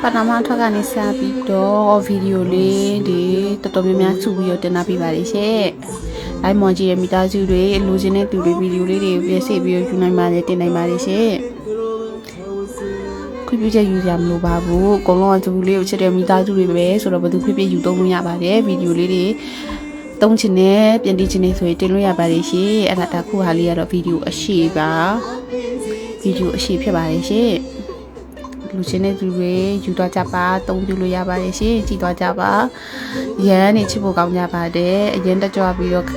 ပနာမထွက်ကနေစပြီးတော့ဗီဒီယိုလေးတွေတော်တော်များများစုပြီးတော့တင်လာပြပါတယ်ရှင့်။ live မော်ကြီးရဲ့မိသားစုတွေလိုချင်တဲ့သူတွေဗီဒီယိုလေးတွေပြည့်စုံပြီးတော့ယူနိုင်ပါတယ်တင်နိုင်ပါတယ်ရှင့်။ခွင့်ပြုချက်ယူကြမလို့ပါဘူး။အကုန်လုံးကသူလေးကိုချက်တဲ့မိသားစုတွေပဲဆိုတော့ဘယ်သူခွင့်ပြုယူသုံးလို့ရပါတယ်ဗီဒီယိုလေးတွေသုံးချင်တဲ့ပြန်တီးချင်နေဆိုရင်တင်လို့ရပါတယ်ရှင်။အဲ့ဒါတခုဟာလေးကတော့ဗီဒီယိုအရှိပါဗီဒီယိုအရှိဖြစ်ပါတယ်ရှင်။လူချင်းတဲ့သူတွေယူသွားကြပါအသုံးပြုလို့ရပါတယ်ရှင်ကြည့်သွားကြပါရန်နေချစ်ဖို့ကောင်းကြပါတယ်အရင်တက်ကြွပြီးတော့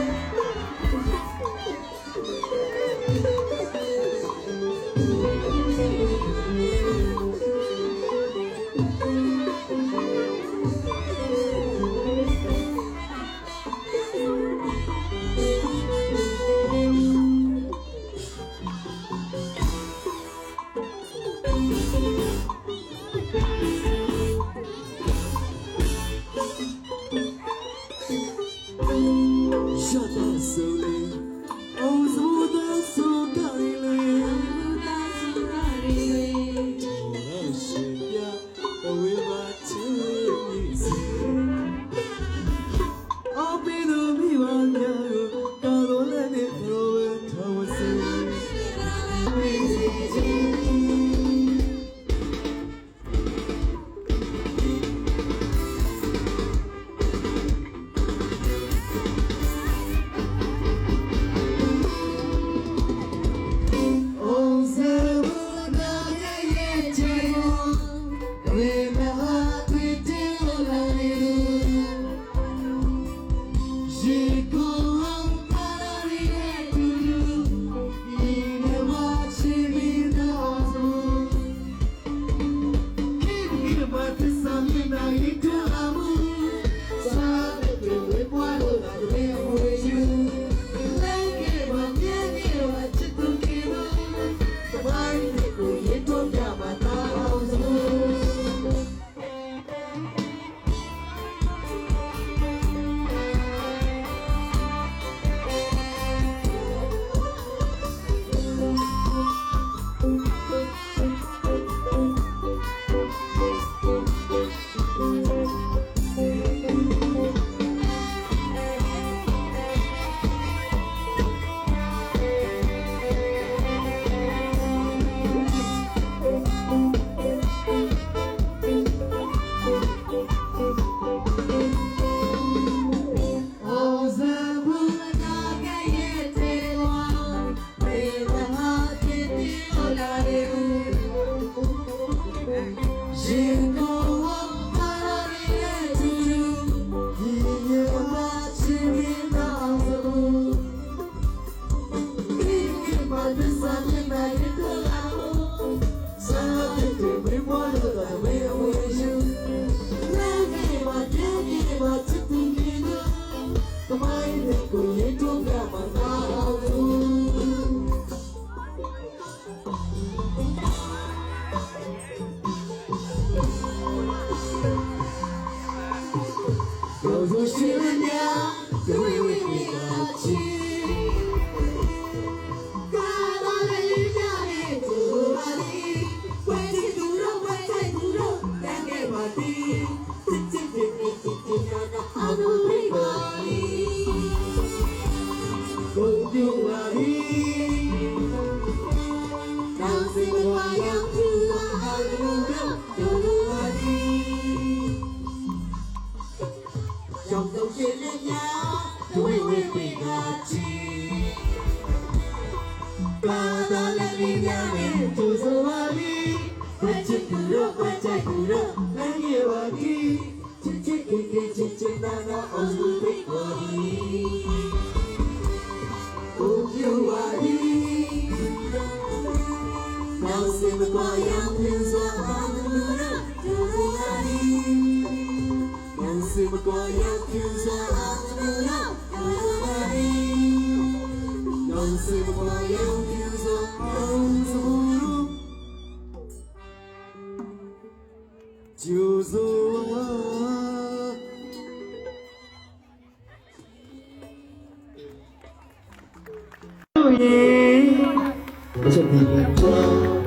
จะมีเจ้า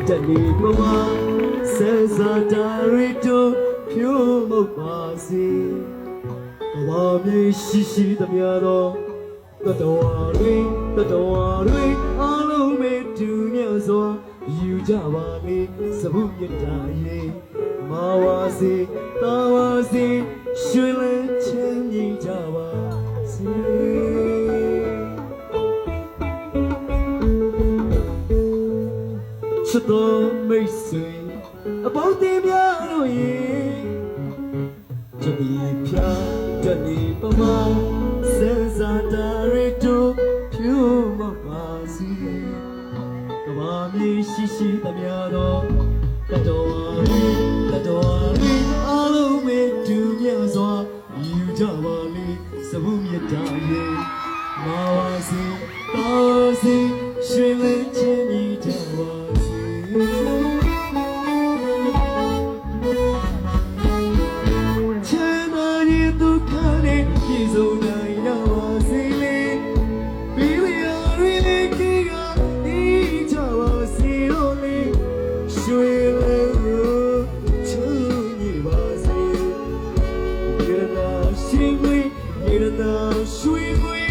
จะมีเมื่อวาน Sensatareto Pure Mopasi Kawami Shishi Damiado Tatawari Alo me Dunyazo Yujawami Sabuyataye Mawasi Tawasi Shule Chenyi Jawasi Chato Mesui About the Miano Ye Jami Pia Jani Pama Sensatareto Pure Mopasi Kawami Shishi Damiado Tatawari Alo me Dunyazo Yujawami Sabuyataye Mawasi Tawasi Shrile Chenyi Jawasi Chanani Dukane Kizona Yawasi Biliari Kiga Ijawasi Oli Shrile Chenyi Wasi Yirana Shingui Yirana Shuigui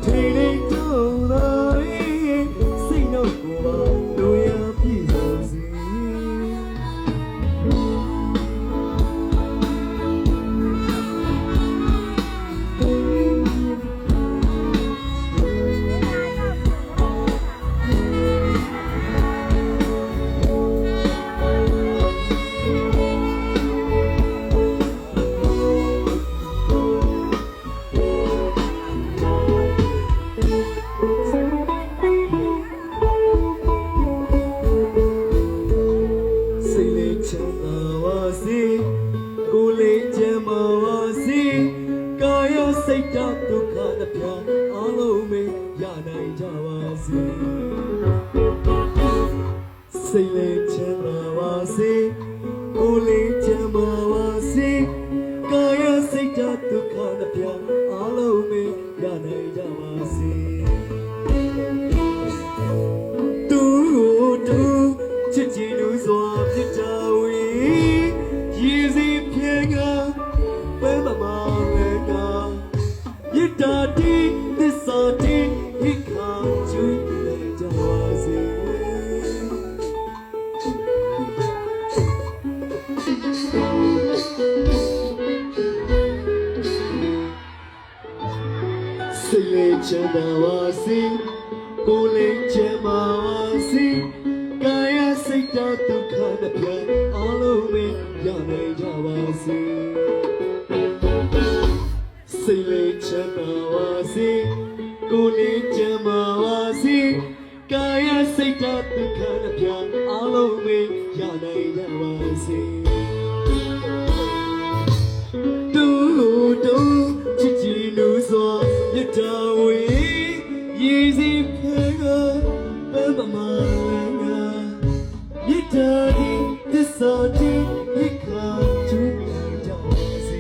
Tere Tonai Sino Kuba Doya Pizozi Saita Dukha Napya Alo me Yanai Jawasi Saile Chamawasi Ule Chamawasi Kaya Saita Dukha Napya Alo me Yanai Jawasi Du Chichinu Zwa Pitawi Yizi Piega Bema Yitati Nisati Hika Jule Jawasi Sile Chandawasi Kule Chamawasi Kaya Saita Dukha Napya Alo me Yanai Jawasi Sile Chamawasi Kule Chamawasi Kaya Saita Dukha Napya Alo me Yanai Jawasi Du Chichinu Zwa Yatawi Yizi Pega Bema Yitadi Tisati Hika Jule Jawasi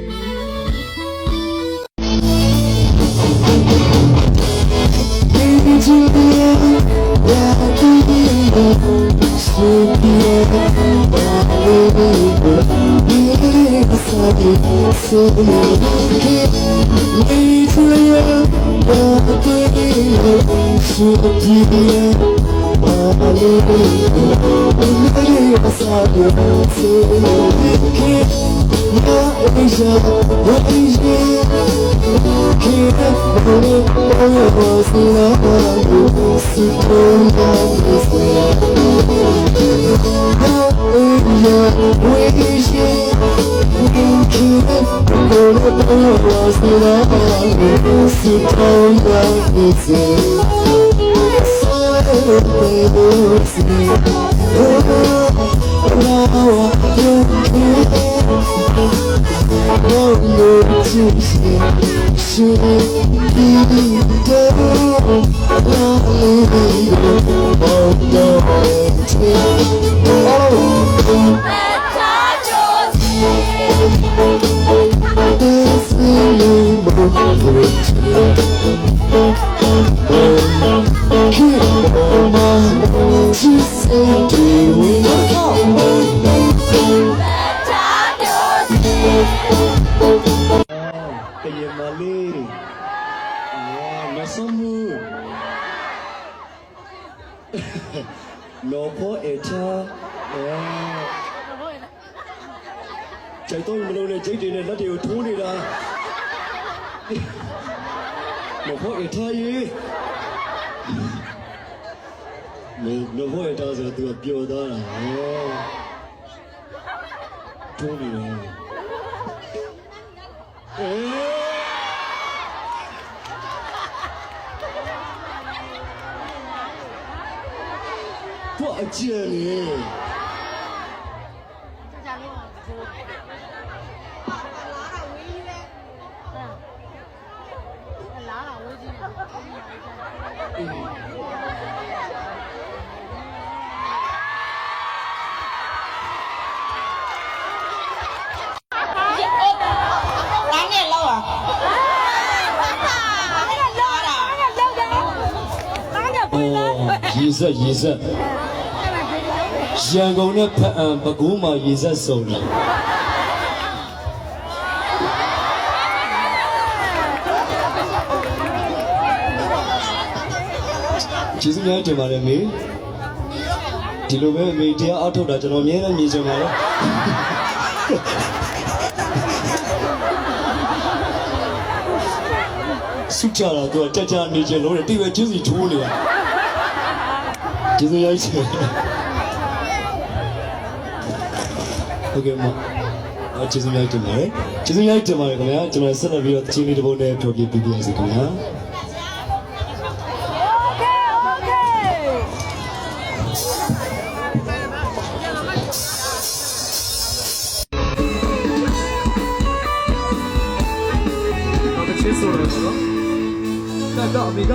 She said, တိုက်တော့မလို့နဲ့ဂျိတ်တွေနဲ့လက်တွေကိုထိုးနေတာမဟုတ်အထားကြီးမဟုတ်အထားဆိုသူကပျော်သွားတာဟောထိုးနေတာတော့အကျဉ်းလေရေစက်ရန်ကုန်နဲ့ဖအံပဲခူးမှာရေစက်စုံတယ်ကျေးဇူးများတင်ပါတယ်မေဒီလိုပဲမေတရားအောက်ထုတ်တာကျွန်တော်အများနဲ့မြင်ကြပါတယ်စုကြတာသူကကြနေချင်လို့တိပဲကျေးဇူးထိုးနေတာကျေးဇူးရိုက်ချင်ဟုတ်ကဲ့မကျေးဇူးရိုက်တင်ပါတယ်ကျေးဇူးရိုက်တင်ပါတယ်ခင်ဗျာကျွန်တော်ဆက်လက်ပြီးတော့ချင်းလေးတစ်ပုဒ်နဲ့ပြောပြပေးပါရစေခင်ဗျာချစ်ဆိုတော့ကတော့မိက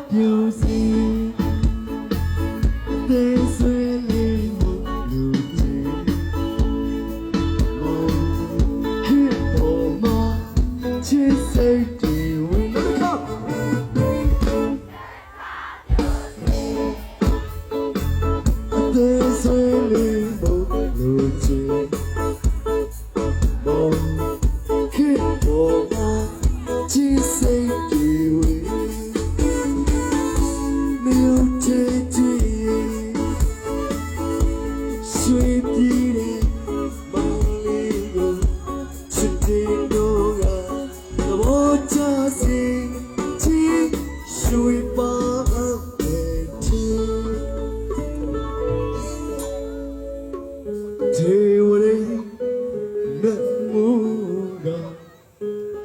ပြူစီသေဆွေလေးမလူကြီးမောင်ဟစ်ပေါ်မှာချစ်စိတ်တွေဝင်လို့ခပ်သေဆွေလေးမလူကြီးမောင်ဟစ်ပေါ်မှာချစ်စိတ်တွေဝင်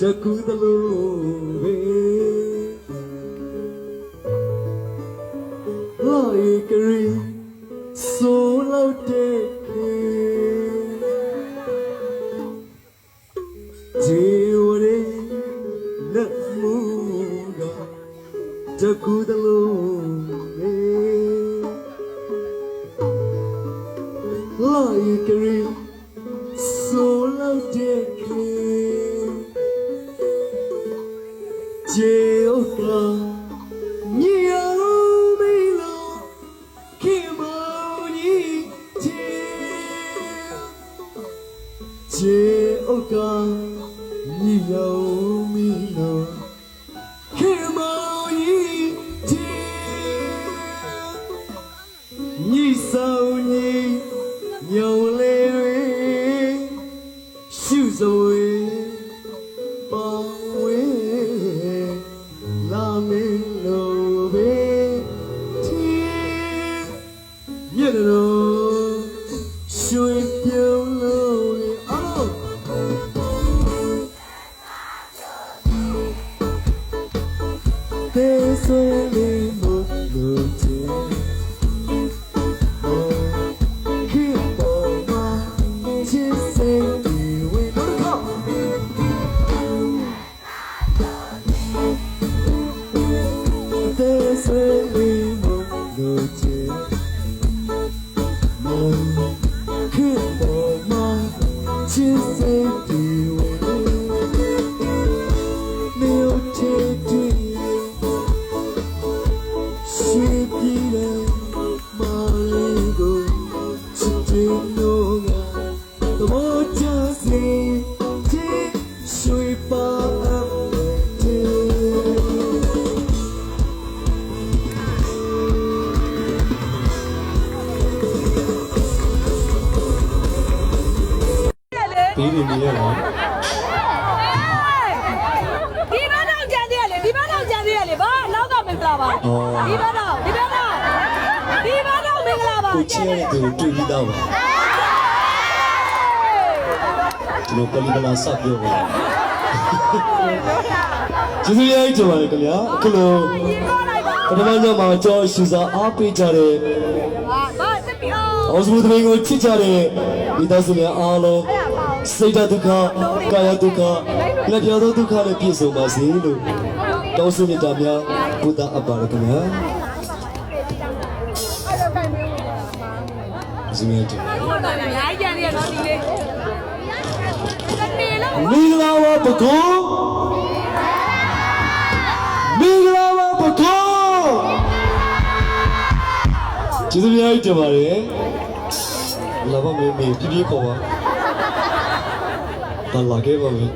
တကူတလို့ပဲလိုက်ကြရီဆိုလို့တဲ့ဒီဝရေနတ်မူကတကူတလို့ပဲလိုက်ကြရီဆိုလို့တဲ့ကျေအိုကညယောမေလောခေမောနီကျေအိုကညယောမေလောခေမောနီညဆောင်ညညောင်လေးရှုစွေပါဝေလာမင်းလိုပဲတီညတော့ရွှေပြုံးလို့အော်သေဆွေလေးမလို့ချင်ခေပေါ်မှာချစ်စိတ်တွေဝင်တော့ခပ်ဆွေလေးမလို့ချင်မောင်ခေပေါ်မှာချစ်စိတ်တွေဝင်မြို့ထဲတွေရှိပြည်တယ်မာလေးကိုချစ်တယ်လို့ငါသဘောကျစေချစ်ရွှေပါဒီနေနေရလားဒီဘက်တော့ကြံသေးရလေဒီဘက်တော့ကြံသေးရလေဘာနောက်ကမင်္ဂလာပါဒီဘက်တော့မင်္ဂလာပါကိုချဲတဲ့သူတွေ့ပြီးတော့ပါကျွန်တော်ပလီကလာဆက်ပြောပါကျေးဇူးရိုက်ကြပါလေခင်ဗျာအခုလိုပထမညမှာကြောရှူစာအားပေးကြတဲ့အောင်စုသမီးကိုချစ်ကြတဲ့မိသားစုများအားလုံးစိတ်ဓာတ်ဒုက္ခကာယဒုက္ခလက်ပြောသောဒုက္ခနဲ့ပြည့်စုံပါစေလို့တောင်းဆိုမြတ်တာများဘုရားအပ်ပါရခင်ဗျာဇီမီတူအများကြီးကြံသေးရနော်ဒီလေးမင်္ဂလာပါဘကောမင်္ဂလာပါဘကောကျေးဇူးများတင်ပါတယ်လာပါမေမေပြပြခေါ်ပါဘာလာခဲ့ပါမေ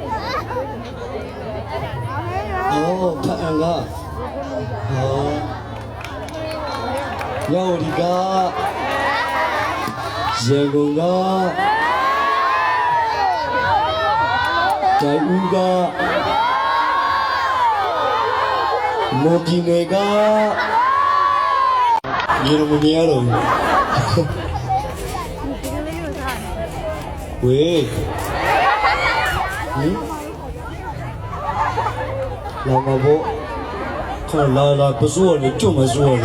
အော်ဖအန်ကရောက်ဒီကရေကုန်ကတိုင်ဦးကမော်ကီနေကရေမမြရတော့ဝေးလာမဘောခေါ်လာပစိုးရကြုံမစိုးရ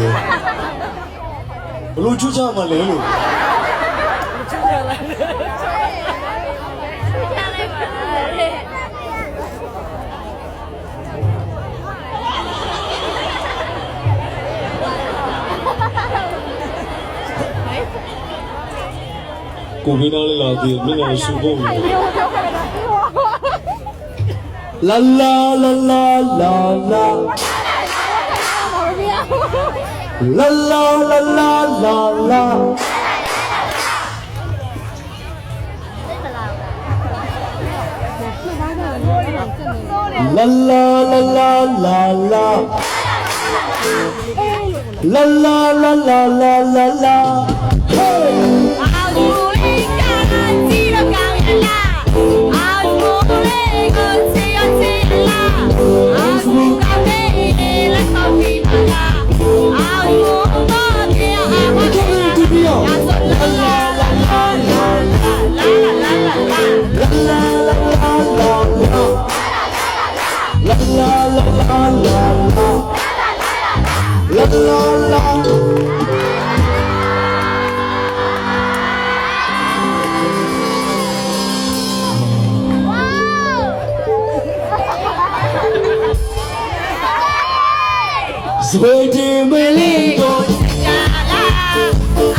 ဘလို့ချူချမလဲလို့ ကိုမင်းသားလေးလာပြီးမျက်နှာရှူဖို့လာလာလာလာလာလာလာလာလာလာလာလာLa la la la la la La la la la la la la Hey အာလူလေးကကြည့်တော့ကောင်းရလားအာလူလေးကိုချစ်ရချစ်ရလားအာလူကလေးလက်ဆောင်ပြီးပါလားအာလူတော့ကြည့်အောင် Come on, give me up. La la la la la la la la la La la la la la la La la la la la La la la Sweetie Melingo လာလာ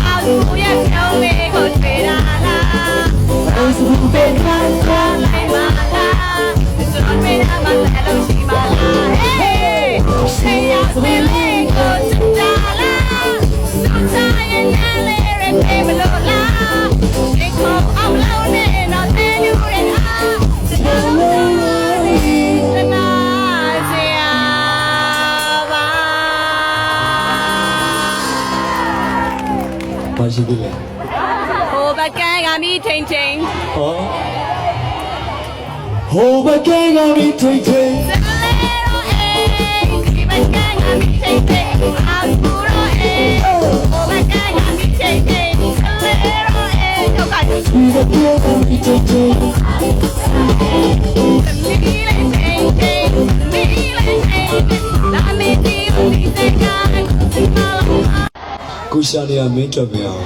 အာလူရဲ့ပြောင်းလေးကိုတွေ့လာလား As we been on လိုက်ပါလားစွန့်ပေးတာမှလည်းလို့ရှိပါလားဟေးဆေးရမေးလေးကိုချစ်တာလားစွန့်စားရင်လည်းလေးရတဲ့မလို့လားဒီကောအောင်လို့နဲ့တော့တဲ့ယူရတာစကားလို့စနာစရာပါ Bashi dile ဟိုဘက်ကကမိထိန်ထိန် Ha Ho ba ke ga mi thai thai စလဲတော့အေးဒီဘက်ကကမိထိန်ထိန်အာဘူတော့အေးဟိုဘက်ကကမိထိန်ထိန်စလဲတော့အေးတော့က Ni ba ke ga mi thai thai မီလေးထိန်ထိန်မီလေးထိန်လာမီတီဒီစကားကိုစကား ကိုရှာနေရမင်းထွက်ပြအောင်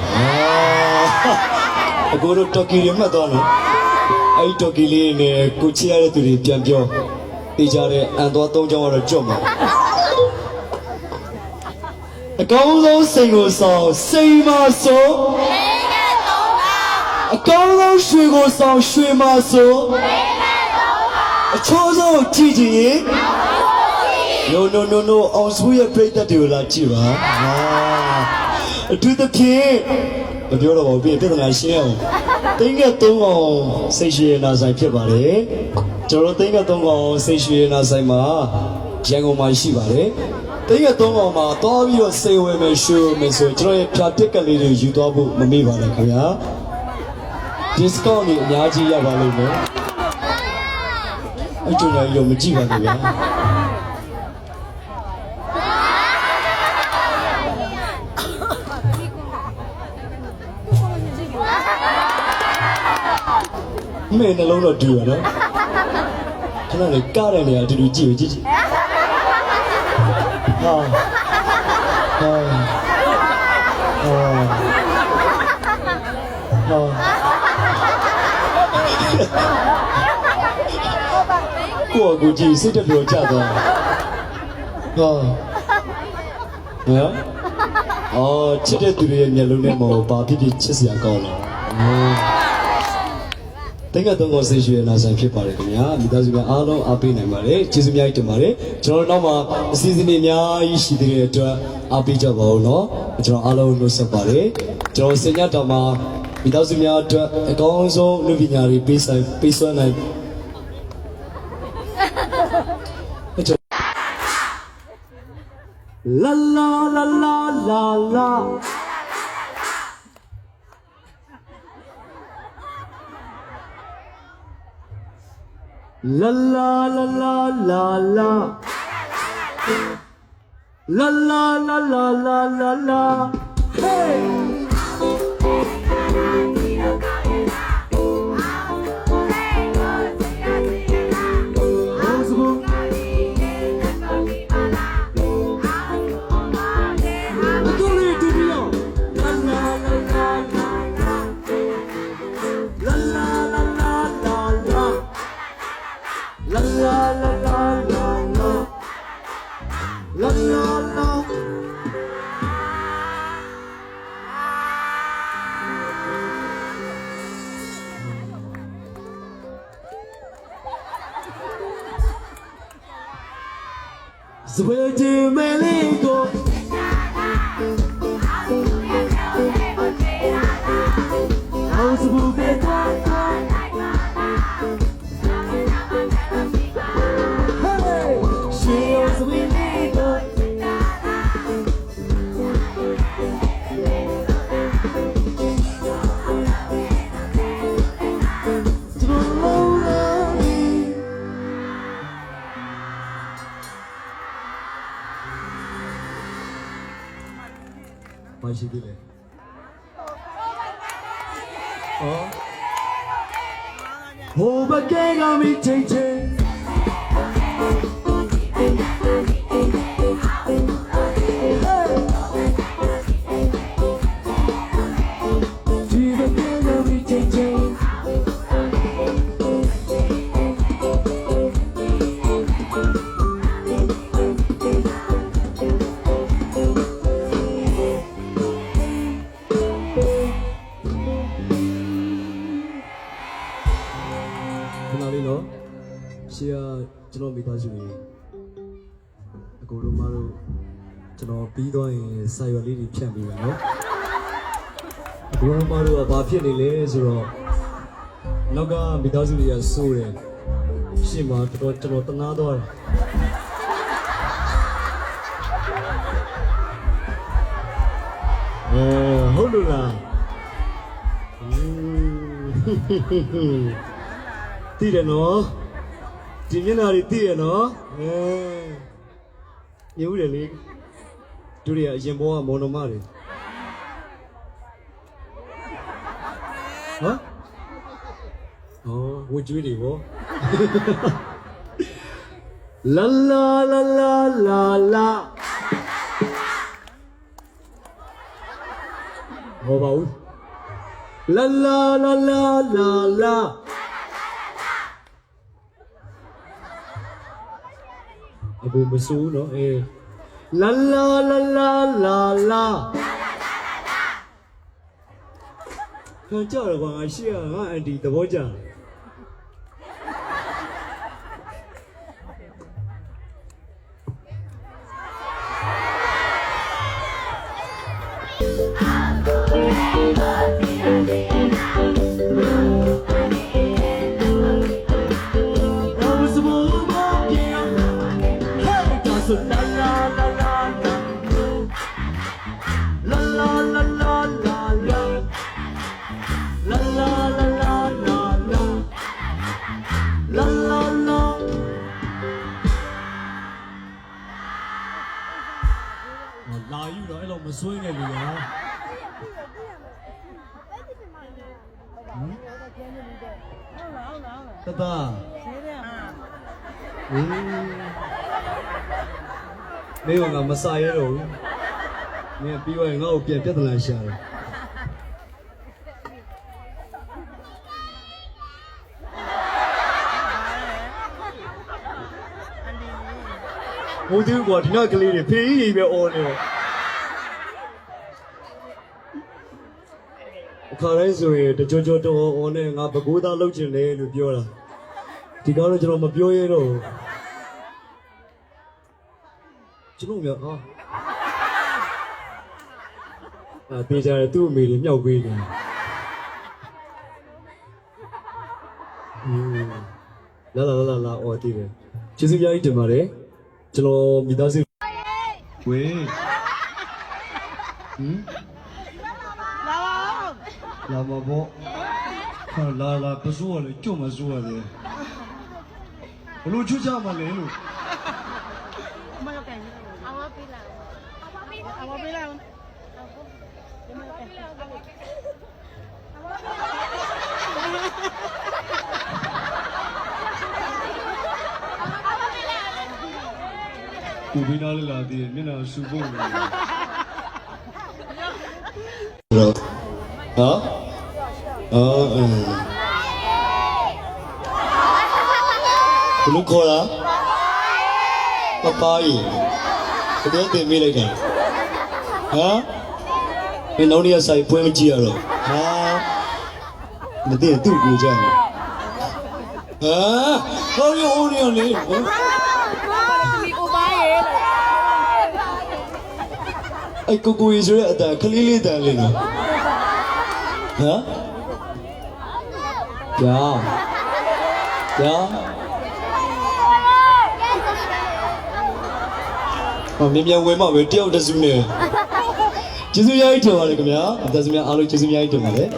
အကိုတို့တော်ကီတွေမှတ်သွားနော်အဲ့ဒီတော်ကီလေးနဲ့ကိုချစ်ရတဲ့သူတွေပြန်ပြောတေးကြတဲ့အန်သွား၃ချောင်းကတော့ကြွတ်မှာအကောင်းဆုံးစိန်ကိုဆောင်စိန်မဆိုအကောင်းဆုံးရွှေကိုဆောင်ရွှေမဆိုအချောဆုံးကြည့်ကြည့်ရင် No အောင်စုရဲ့ပြိတ္တတွေကိုလာကြည့်ပါအထူးသဖြင့်မပြောတော့ပါဘူးပြဿနာရှင်းအောင်တင်းက3កောင်စိတ်ရွှေနာဆိုင်ဖြစ်ပါတယ်ကျွန်တော်တို့တင်းက3កောင်စိတ်ရွှေနာဆိုင်မှာရန်ကုန်မှာရှိပါတယ်တင်းက3កောင်မှာတွားပြီးတော့စိတ်ဝယ်မယ်ရွှေဝယ်မယ်ဆိုကျွန်တော်ရဲ့ဖြာတစ်ကလေးတွေယူသွားဖို့မမေ့ပါနဲ့ခင်ဗျာ discount တွေအများကြီးရပါလိမ့်မယ်အဲ့ကျွန်တော်ရောမကြည့်ပါနဲ့ဗျာမင်းနှလုံးတော့တူရနော်ခဏလေးကားတဲ့နေရာအတူတူကြည့်ကြည့်ဟာကိုကြည့်စိတ်တပြောကြသွားဟာအော်ချစ်တဲ့သူတွေရဲ့မျက်လုံးထဲမှာဘာဖြစ်ဖြစ်ချစ်စရာကောင်းလဲတကယ်တော့စိတ်ရွှေနာဆိုင်ဖြစ်ပါတယ်ခင်ဗျာမိသားစုကအားလုံးအားပေးနိုင်ပါတယ်ကျေးဇူးများတင်ပါတယ်ကျွန်တော်တို့နောက်မှာအစီအစဉ်တွေအများကြီးရှိသေးတဲ့အတွက်အားပေးကြပါဦးเนาะကျွန်တော်အားလုံးနှုတ်ဆက်ပါတယ်ကျွန်တော်စင်ညတော်မှာမိသားစုများအတွက်အကောင်းဆုံးလူပညာတွေပေးစွမ်းနိုင်La la la la la la La la la la la la La la la la la la la Hey Sweating Melingo. How's the movie? Hey, she was winning. Why she did it? Oh, but gang on me, change. Sheကျွန်တော်မိသားစုတွေအကိုတို့မတို့ကျွန်တော်ပြီးတော့ရင်စာရွက်လေးတွေဖြန့်ပေးမယ်နော်အကိုတို့မတို့ကဘာဖြစ်နေလဲဆိုတော့နောက်ကမိသားစုတွေကစိုးတယ်ရှေ့မှာတော်ကျွန်တော်တနာတော့ဟုတ်လို့လားတည်တယ်နော်ဒီမျက်နှာတွေသိရနော်ညဦးတယ်လေတို့တွေကအရင်ဘောကမော်တော်မတွေဟမ်ဝကျွေးတွေဗောလာလာလာလာလာလာဟောပါဦးလာလာလာလာလာလာအဘူမစိုးနော်လာလာလာလာလာလာခံကြတော့ကွာရှေ့ကငါအန်တီသဘောကျလာယူတော့အဲ့လိုမဆွေးနေဘူးညာတတမင်းကမစားရတော့ဘူးမင်းပြီးတော့ငါ့ကိုပြန်ပြဿနာရှာတယ်ဟိုတူကွာဒီနောက်ကလေးတွေဖေးကြီးပဲအော်နေတော့အခါတိုင်းဆိုရင်တကြောကြောတော်အော်နေငါဘကိုးသားလောက်ကျင်တယ်လို့ပြောတာဒီကောင်းတော့ကျွန်တော်မပြောရတော့ကျွန်တော်မြောက်တေးကြတယ်သူ့အမေတွေမြောက်ပေးတယ်လာလာလာလာအော်တည်တယ်ကျေးဇူးများကြီးတင်ပါတယ်ကျွန်တော်မိသားစုဝေးလာမဘောလာလာပစိုးရလေကြုံမစိုးရတယ်ဘလို့ချွတ်ကြမလဲလို့ကိုဘီနာလာတည်မျက်နှာဆူဖို့နေတော့ဟာဘလို့ခေါ်လားပပကြီးဘယ်တင်မေးလိုက်တာဟမ်မင်းနောက်နေ့ဆိုင်ပွဲမကြည့်ရတော့ဟာမသိသူ့ကိုကြတယ်ဟာဟောရဟောရလေ အဲ့ကိုကိုကြီးဆိုတဲ့အတန်ကလေးလေးတန်လေးနော်ဟမ်ကြာဟောမြင်မြန်ဝဲမှာပဲတယောက်တစုနဲ့ကျေးဇူးများကြီးတင်ပါတယ်ခင်ဗျာအသက်စမြအားလုံးကျေးဇူးများကြီးတင်ပါတယ်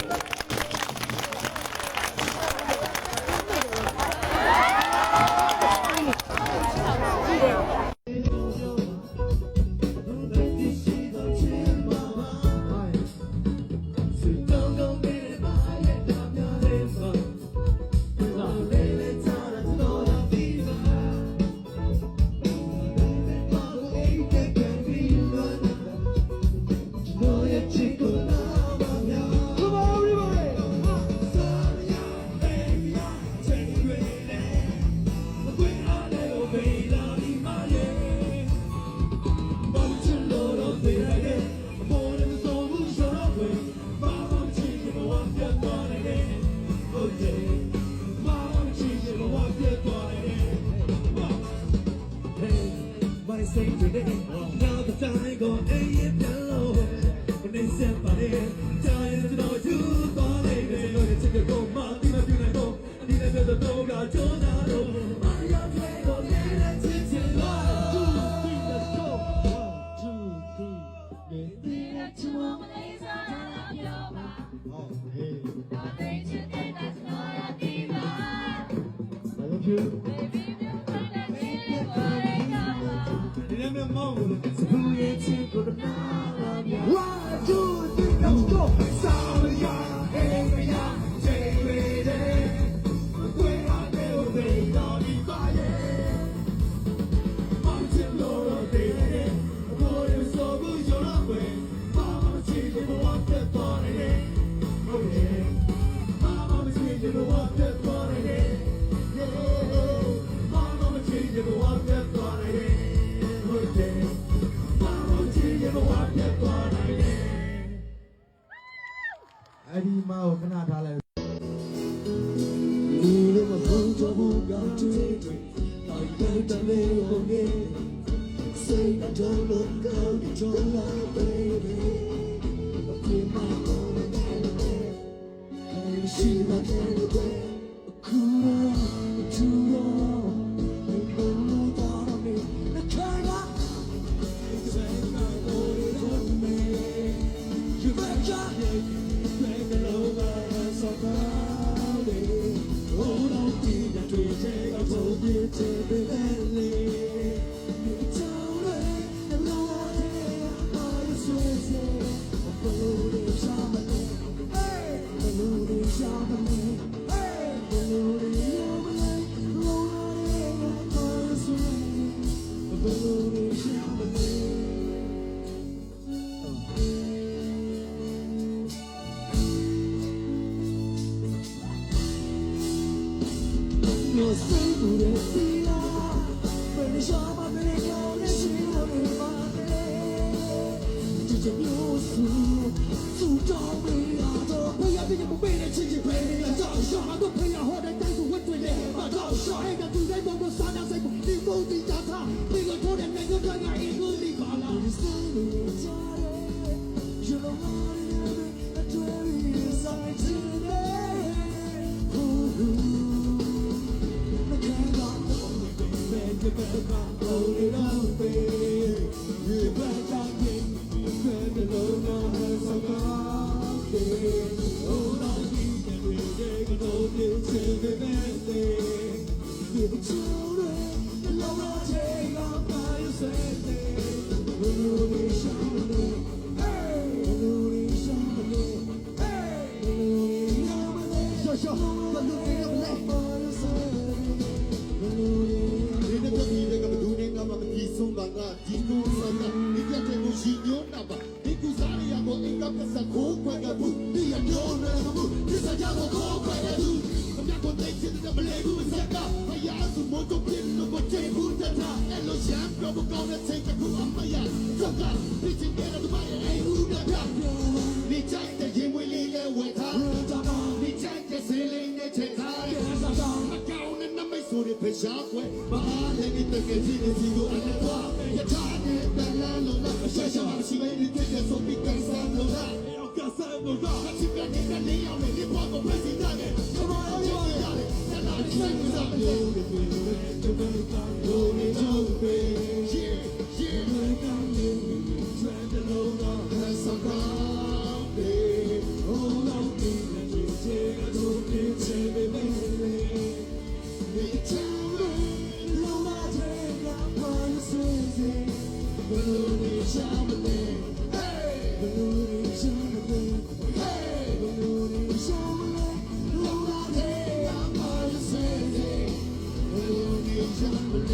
အဲ့ဒီမောင်ခဏထားလိုက် ဒီလိုမဟုတ်တော့ဘူးကောင်းတဲ့တိုင်းတလေးကိုနေ Say I don't look good, you don't lie, baby. Okay, my God, can you see my baby? Cool, too long, you don't know me. The China, it's a my body on me. You betcha, bring it over and so proud. Oh, don't be that we take a so big, baby. Shut 三个让，他去变天的领养美丽花朵配起蛋的，他妈要要要的，在哪里生个上的？就跟你讲，有你就对，也没讲你，穿的路上很少看的，哦，老弟，你这个土地真没美丽，你讲的，老大这个怕有水晶，不如你想不的，不如你想不的，不如你想不的，老大这个怕有水晶，不如你想不的。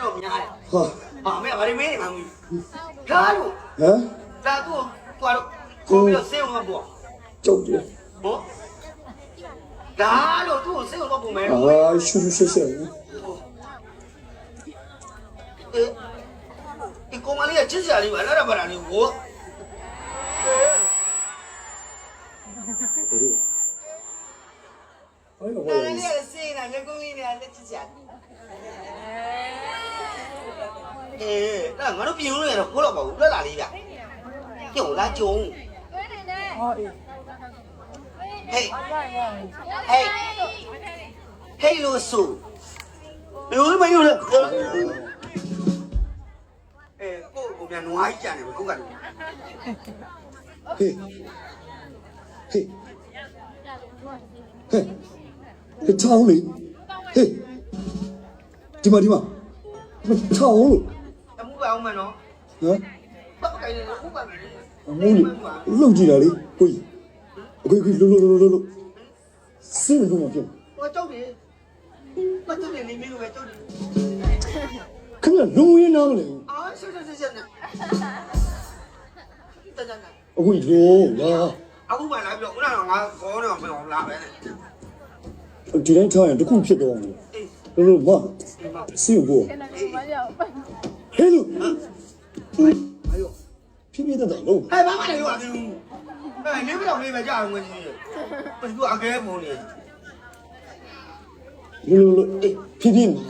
တော့များတယ် ဟာ ဟာမင်းဘာတွေမင်းနေမှာမလားဒါလို့ ဟမ် ဒါတော့ကွာတော့ကိုပြီးတော့စေးအောင်ပေါ့ ကြောက်တယ် ဟောဒါလို့သူ့ကိုစေးအောင်တော့ပုံမယ် အာရှူရှူရှူ ဒီကောင်မလေးကချစ်စရာလေးပါလားဗလာလေးကို အဲ့တော့ ဒါလေးကစေးနေတာလက်ကုန်းလေးနဲ့လက်ချစ်စရာဒါငါတို့ပြင်လို့ရတော့ခိုးတော့ပါဘူးလွတ်လာလေးဗျကျုံလားကျုံဟေးဟေးလို့ဆိုလူမယူလေကိုပြန်နွားကြတယ်ကိုက ဟေးဟေးဟေးချောင်းလေဟေးဒီမှာချောင်းလို့ အမှုပါအောင်မနော် ဟမ် ပတ်ကိုင်းနေလို့ပတ်ပြီ အမိုးလေလုံကြည့်တာလေကိုကြီးကိုကြီးလို့စင်းလို့မပြော ဟောကြောက်တယ်ပတ်တယ်နေမင်းလိုပဲကြောက်တယ် ခင်ဗျလုံရင်းနားမလဲ အာဆက်နဲ့တကြကြ အခုလို့လာ အခုမှလာပြောဦးနာတော့ငါခေါ်တော့မပြောလာပဲ ဒီတိုင်းထားရင်တခုဖြစ်တော့တယ်လို့မစင်းဘောဟဲ့လို့အယောဖြည်းဖြည်းတော့လုံး ဟဲ့ဘာမှလည်းပြောရတယ်ဟဲ့နေမတော့လေးပဲကြာအောင်ငါကြီးဘယ်သူအကဲပုံနေ လို့ဖြည်းဖြည်းမှာ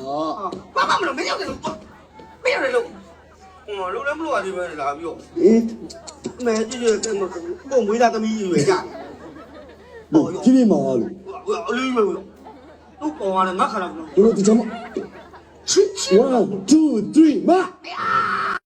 ဘာမှမလုပ်မရောက်တယ်လို့မရောက်တယ်လို့ဟောလုံးလည်းမလို့ရသေးပဲလာပြော အေး မဲကြည့်တယ်ပုံမွေးသားသမီးရွယ်ကြ ဖြည်းဖြည်းမှာလို့ အလေးပဲသူ့ပေါ်ရတယ်ငါခါတော့ လို့ဒီချမ်း1 2 3မှာ